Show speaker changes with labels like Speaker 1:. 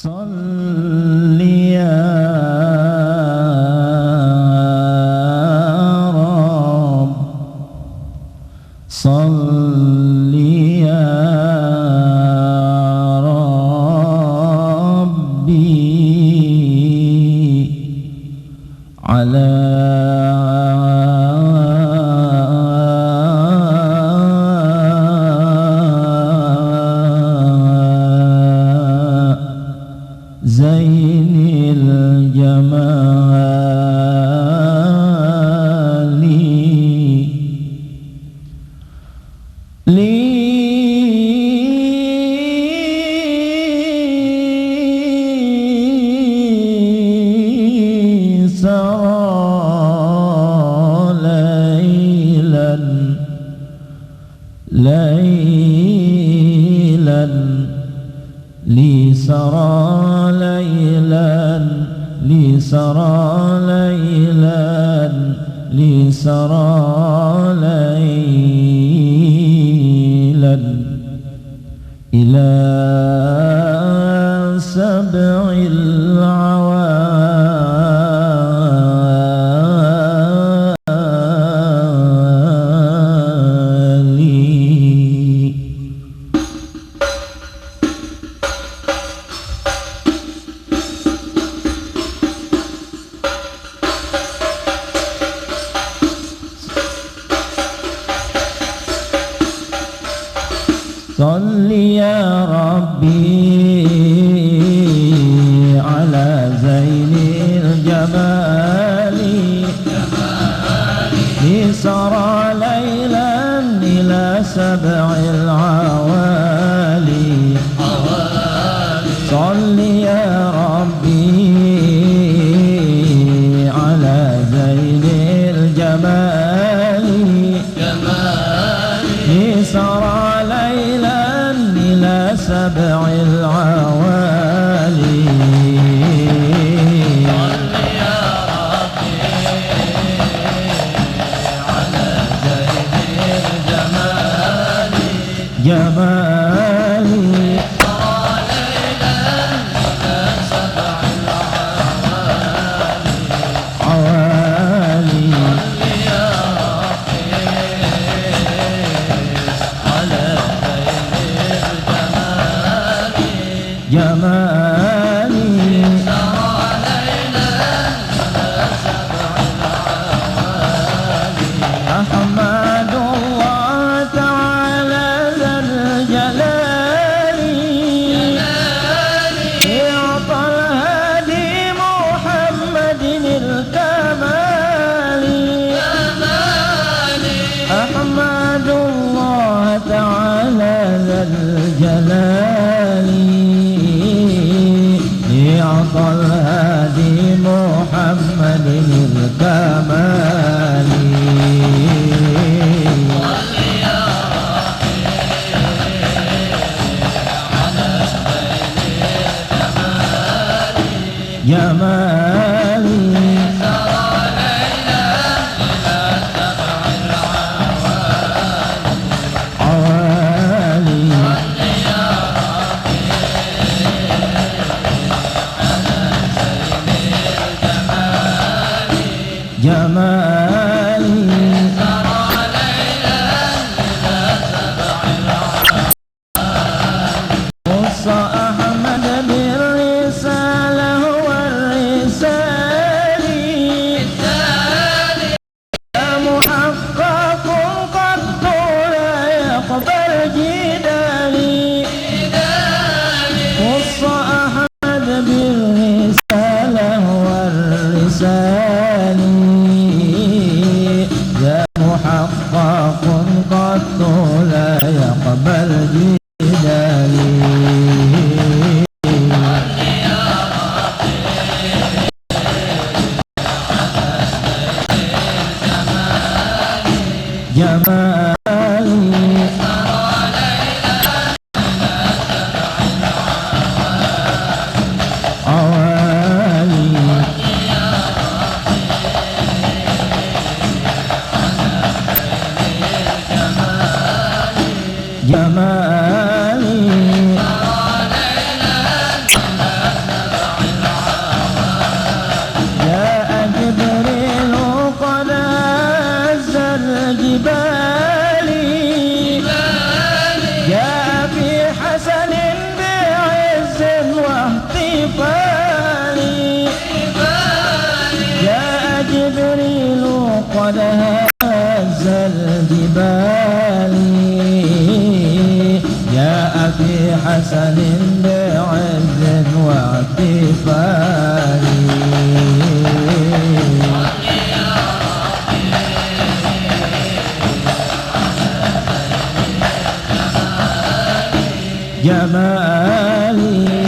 Speaker 1: Salli ya Rabb, salli ya Rabbi ala Zainil Jamali li sara laylan li sara laylan li sara laylan li sara laylan ila sab'il Salli ya Rabbi ala zainil jamali li sara laylan ila sab'il awali Salli ya Rabbi ala zainil jamali li sara سبع العوالي صل يا ربي على زين الجمال جمالي صار ليلا إلى سبع العوالي عوالي صل يا ربي على جمالي سرى ليلا إلى سبع العوالي أحمد الله تعالى ذا الجلال يعطى الهادي محمد الكمال أحمد الله تعالى ذا الجلال يعطى الهادي محمد الكمال صل يا ربي على زين الجمال جمالي سرى ليلا إلى سبع العوالي عوالي جمالي سرى ليلا إلى سبع العوالي خص أحمد بالرسالة هو الرسالي يا محقق قد لا يقبل جدالي خص أحمد بالرسالة هو الرسالي حسن بعز واعتفال جمالي